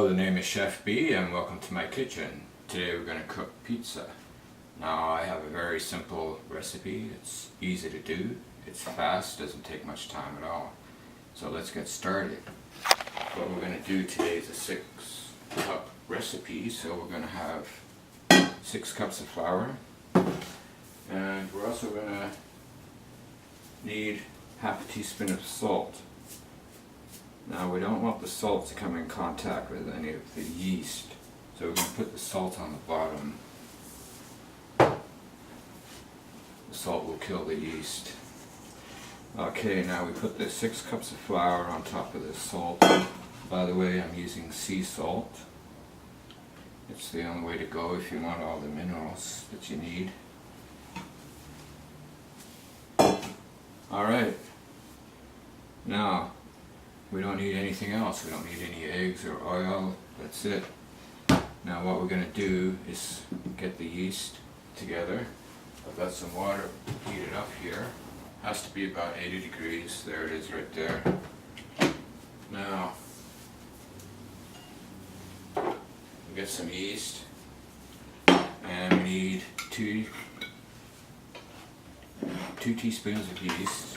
Hello, the name is Chef B and welcome to my kitchen. Today we're going to cook pizza. Now I have a very simple recipe. It's easy to do, it's fast, doesn't take much time at all. So let's get started. What we're going to do today is a 6-cup recipe. So we're going to have 6 cups of flour, and we're also going to need half a teaspoon of salt. Now we don't want the salt to come in contact with any of the yeast, so we're going to put the salt on the bottom. The salt will kill the yeast. Okay, now we put the 6 cups of flour on top of the salt. By the way, I'm using sea salt. It's the only way to go if you want all the minerals that you need. Alright, now we don't need anything else. We don't need any eggs or oil. That's it. Now what we're going to do is get the yeast together. I've got some water heated up here. Has to be about 80 degrees. There it is right there. Now we get some yeast, and we need two teaspoons of yeast.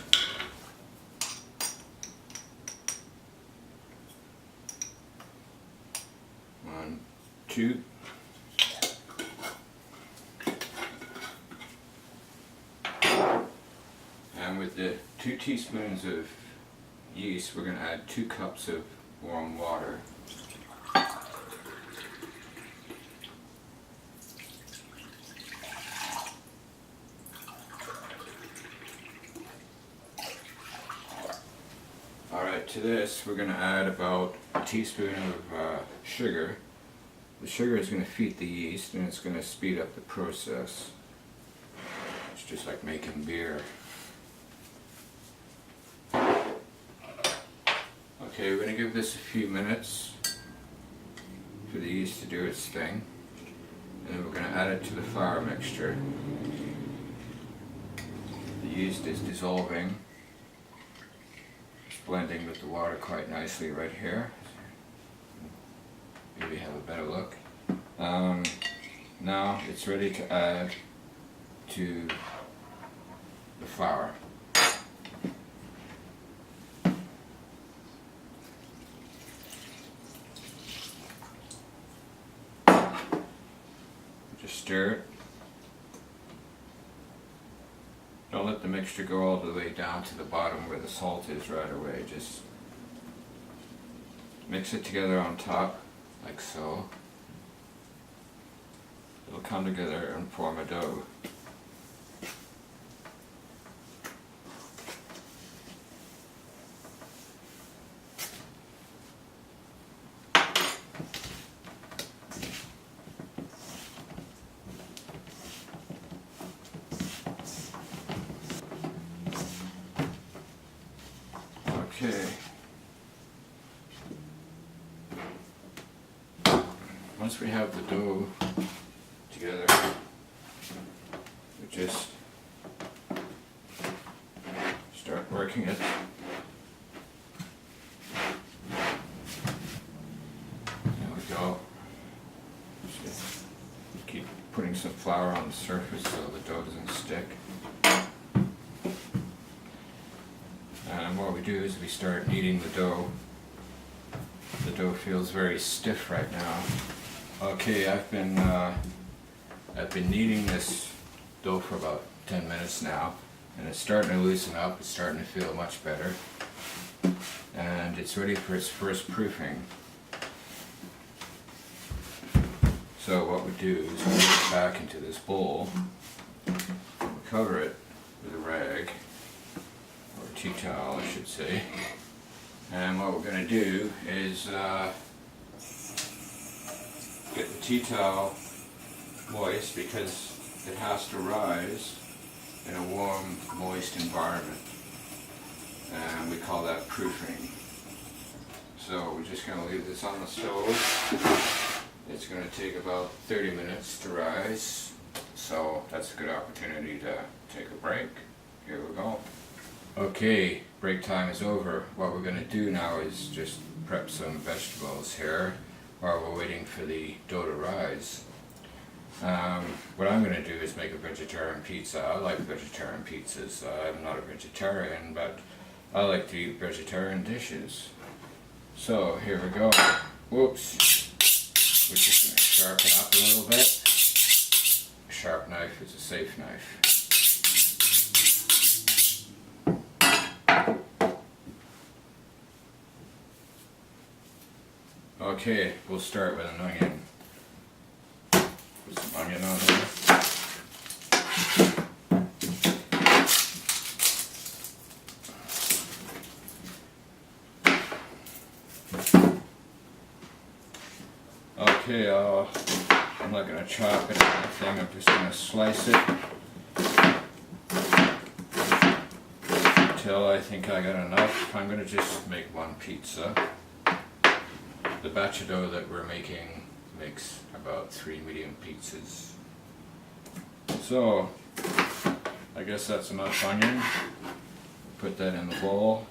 1, 2. And with the 2 teaspoons of yeast, we're going to add 2 cups of warm water. Alright, to this we're going to add about a teaspoon of sugar. The sugar is going to feed the yeast and it's going to speed up the process. It's just like making beer. Okay, we're going to give this a few minutes for the yeast to do its thing, and then we're going to add it to the flour mixture. The yeast is dissolving. It's blending with the water quite nicely right here. Maybe have a better look. Now it's ready to add to the flour. Just stir it. Don't let the mixture go all the way down to the bottom where the salt is right away. Just mix it together on top, like so. It'll come together and form a dough. Okay. Once we have the dough together, we just start working it. There we go. Just keep putting some flour on the surface so the dough doesn't stick. And what we do is we start kneading the dough. The dough feels very stiff right now. Okay, I've been kneading this dough for about 10 minutes now, and it's starting to loosen up. It's starting to feel much better, and it's ready for its first proofing. So what we do is we put it back into this bowl. We cover it with a rag, or a tea towel I should say. And what we're going to do is get the tea towel moist, because it has to rise in a warm, moist environment. And we call that proofing. So we're just going to leave this on the stove. It's going to take about 30 minutes to rise. So that's a good opportunity to take a break. Here we go. Okay, break time is over. What we're going to do now is just prep some vegetables here. while we're waiting for the dough to rise. What I'm going to do is make a vegetarian pizza. I like vegetarian pizzas. I'm not a vegetarian, but I like to eat vegetarian dishes. So here we go. Whoops. We're just going to sharpen up a little bit. A sharp knife is a safe knife. Okay, we'll start with an onion. Put some onion on there. Okay, I'm not going to chop it or anything, I'm just going to slice it until I think I got enough. I'm going to just make one pizza. The batch of dough that we're making makes about 3 medium pizzas. So, I guess that's enough onion. Put that in the bowl.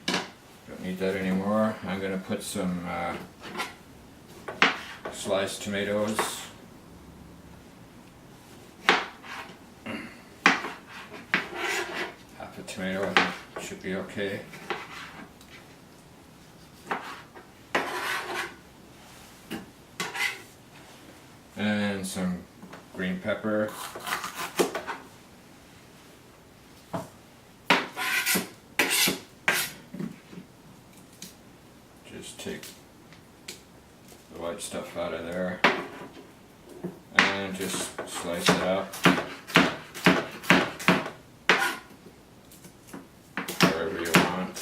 Don't need that anymore. I'm going to put some sliced tomatoes. Half a tomato, I think should be okay. And some green pepper. Just take the white stuff out of there and just slice it up wherever you want.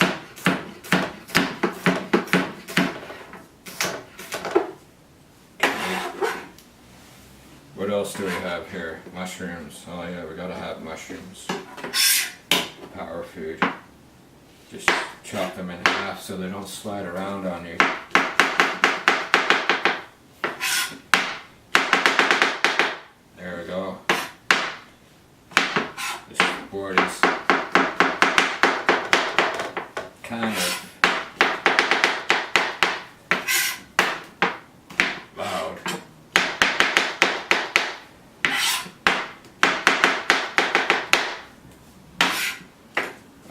What else do we have here? Mushrooms. Oh yeah, we gotta have mushrooms. Power food. Just chop them in half so they don't slide around on you. There we go. This board is kind of loud.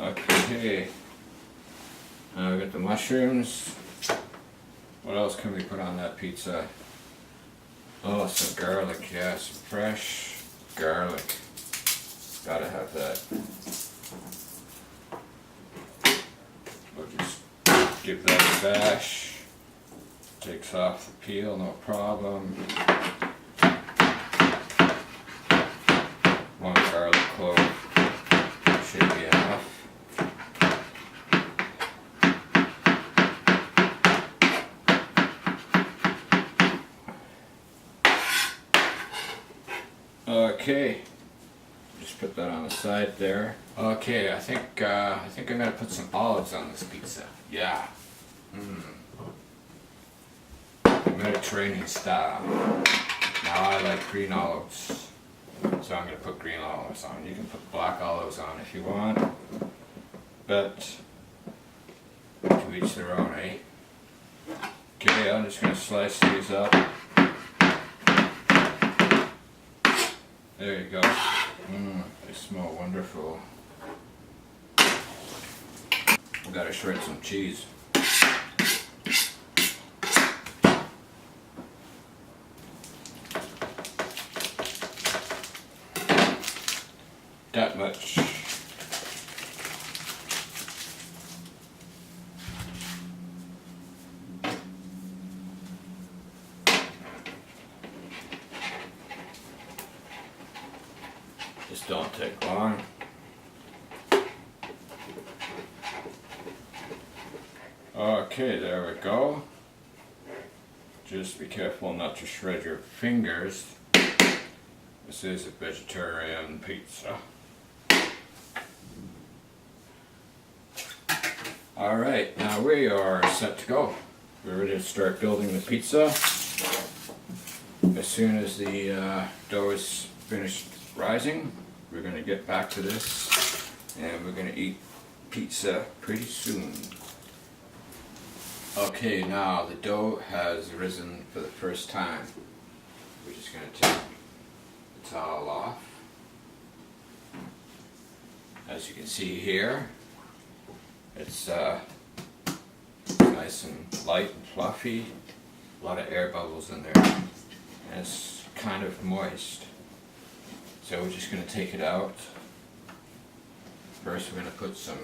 Okay, now we got the mushrooms. What else can we put on that pizza? Oh, some garlic, yeah, some fresh garlic. Gotta have that. We'll just give that a bash. Takes off the peel, no problem. One garlic clove should be enough. Okay, just put that on the side there. Okay, I think I'm gonna put some olives on this pizza. Yeah, Mediterranean style. Now I like green olives, so I'm gonna put green olives on. You can put black olives on if you want, but to each their own, eh? Okay, I'm just gonna slice these up. There you go. They smell wonderful. We gotta shred some cheese. That much. Just don't take long. Okay, there we go. Just be careful not to shred your fingers. This is a vegetarian pizza. Alright, now we are set to go. We're ready to start building the pizza. As soon as the dough is finished rising, we're going to get back to this and we're going to eat pizza pretty soon. Okay, now the dough has risen for the first time. We're just going to take the towel off. As you can see here, it's nice and light and fluffy. A lot of air bubbles in there. And it's kind of moist. So we're just going to take it out. First we're going to put some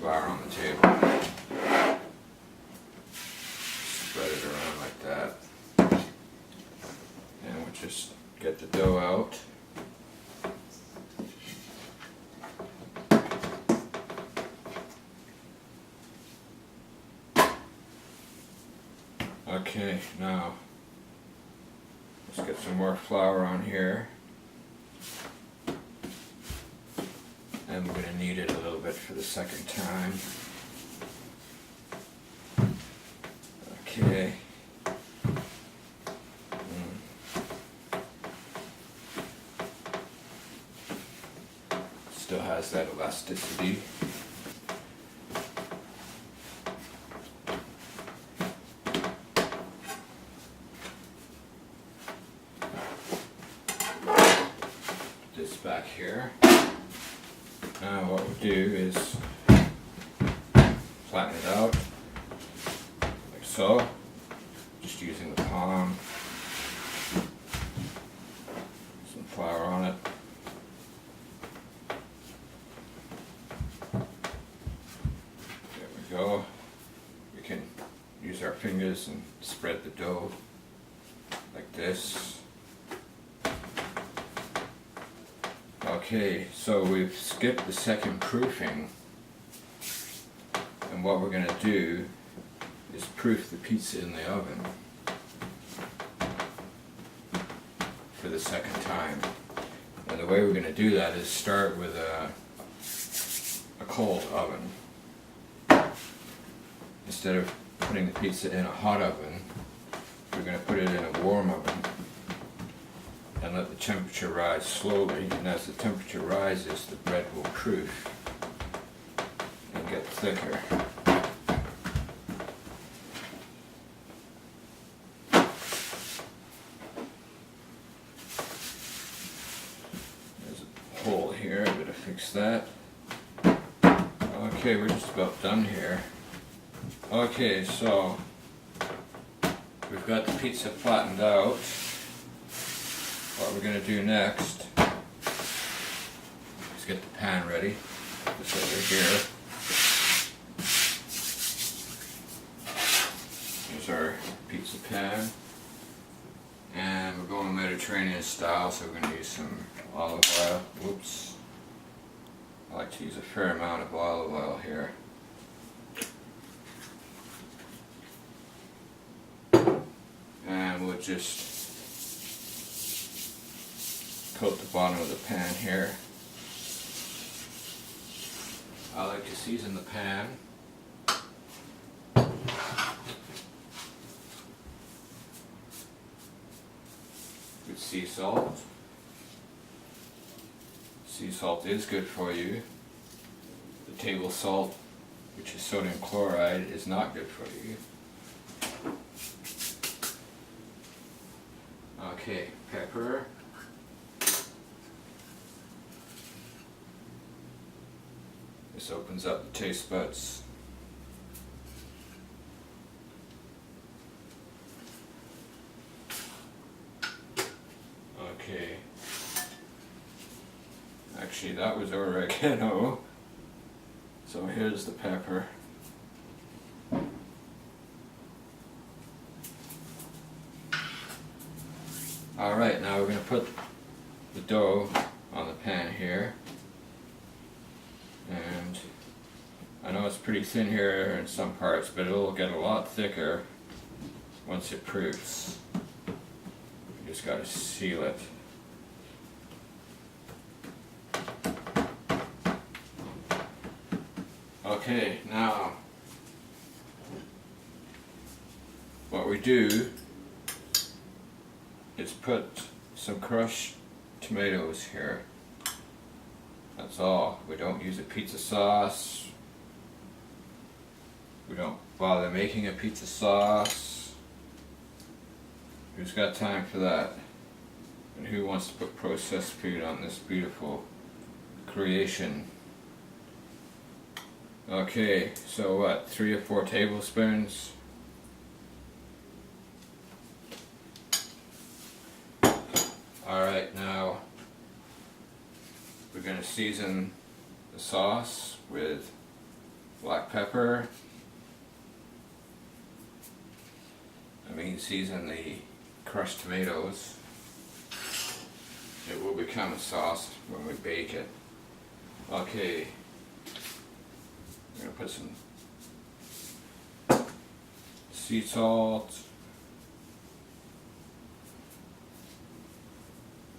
flour on the table. Spread it around like that. And we'll just get the dough out. Okay, now let's get some more flour on here. And we're going to knead it a little bit for the second time. Okay. Still has that elasticity. Put this back here. Now what we'll do is flatten it out, like so, just using the palm, some flour on it. There we go. We can use our fingers and spread the dough like this. Okay, so we've skipped the second proofing, and what we're going to do is proof the pizza in the oven for the second time. And the way we're going to do that is start with a cold oven. Instead of putting the pizza in a hot oven, we're going to put it in a warm oven and let the temperature rise slowly, and as the temperature rises, the bread will proof and get thicker. There's a hole here, I'm going to fix that. Okay, we're just about done here. Okay, so we've got the pizza flattened out. What we're going to do next is get the pan ready. This over here. Here's our pizza pan. And we're going Mediterranean style, so we're going to use some olive oil. Whoops. I like to use a fair amount of olive oil here. And we'll just coat the bottom of the pan here. I like to season the pan with sea salt. Sea salt is good for you. The table salt, which is sodium chloride, is not good for you. Okay, pepper. This opens up the taste buds. Okay. Actually, that was oregano. So here's the pepper. Alright, now we're going to put the dough on the pan here. And I know it's pretty thin here in some parts, but it'll get a lot thicker once it proofs. You just got to seal it. Okay, now what we do is put some crushed tomatoes here. That's all. We don't use a pizza sauce. We don't while they're making a pizza sauce. Who's got time for that? And who wants to put processed food on this beautiful creation? Okay, so what, 3 or 4 tablespoons? Alright, now we're going to season the sauce with black pepper. Season the crushed tomatoes. It will become a sauce when we bake it. Okay, I'm going to put some sea salt.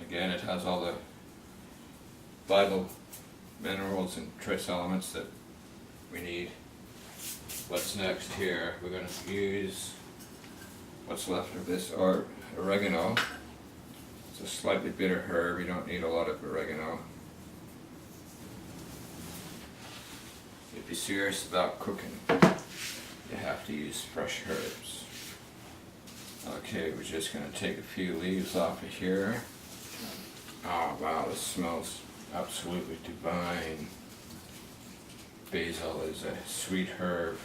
Again, it has all the vital minerals and trace elements that we need. What's next here? We're going to use what's left of this oregano. It's a slightly bitter herb. You don't need a lot of oregano. If you're serious about cooking, you have to use fresh herbs. Okay, we're just going to take a few leaves off of here. Oh wow, this smells absolutely divine. Basil is a sweet herb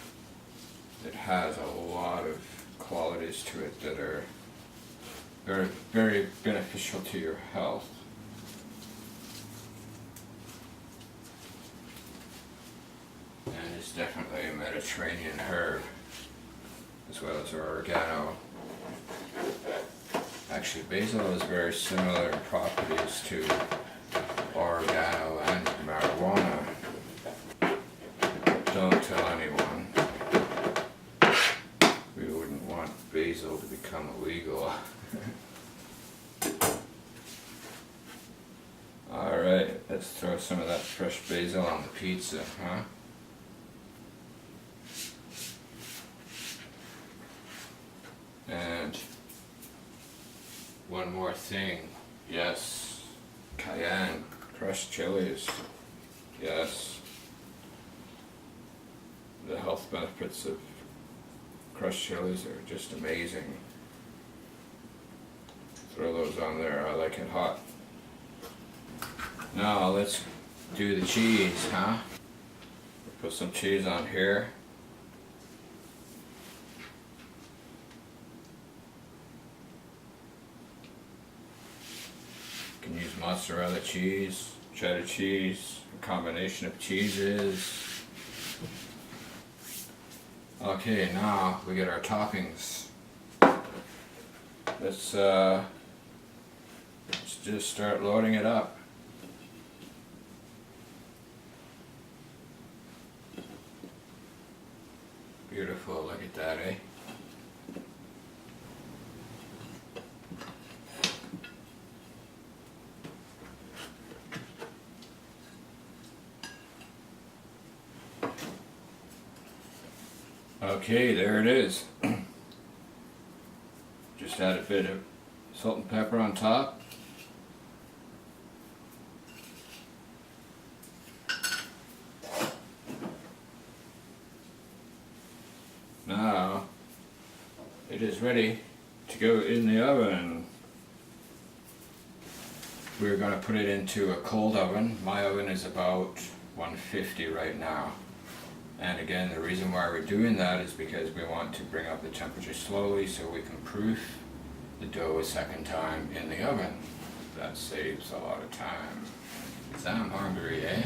that has a lot of qualities to it that are very, very beneficial to your health. And it's definitely a Mediterranean herb, as well as oregano. Actually, basil is very similar in properties to oregano and marijuana. Don't tell anyone. We wouldn't want basil to become illegal. Alright, let's throw some of that fresh basil on the pizza, huh? And one more thing, yes, cayenne, crushed chilies, yes. The health benefits of crushed chilies are just amazing. Throw those on there, I like it hot. Now let's do the cheese, huh? Put some cheese on here. You can use mozzarella cheese, cheddar cheese, a combination of cheeses. Okay, now we get our toppings. Let's just start loading it up. Beautiful, look at that, eh? Okay, there it is. Just add a bit of salt and pepper on top. Now, it is ready to go in the oven. We're going to put it into a cold oven. My oven is about 150 right now. And again, the reason why we're doing that is because we want to bring up the temperature slowly so we can proof the dough a second time in the oven. That saves a lot of time. 'Cause I'm hungry, eh?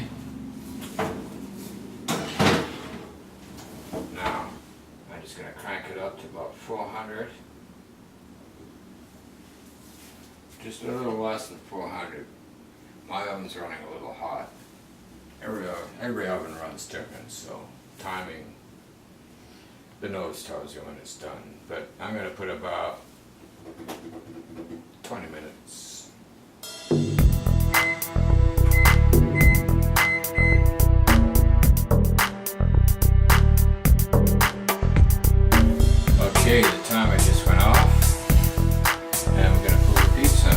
Now, I'm just going to crank it up to about 400. Just a little less than 400. My oven's running a little hot. Every oven runs different, so timing, the nose tells you when it's done. But I'm going to put about 20 minutes. Okay, the timer just went off, and we're going to pull the pizza.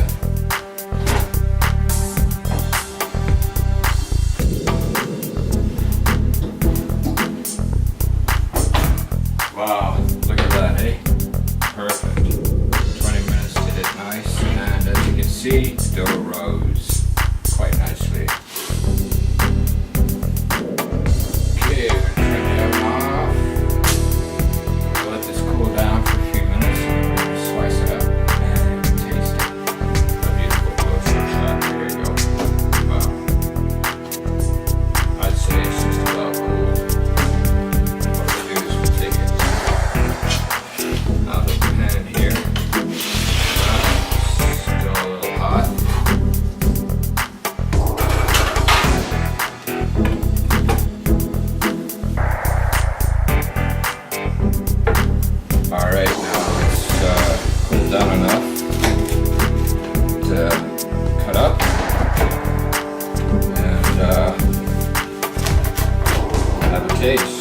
taste.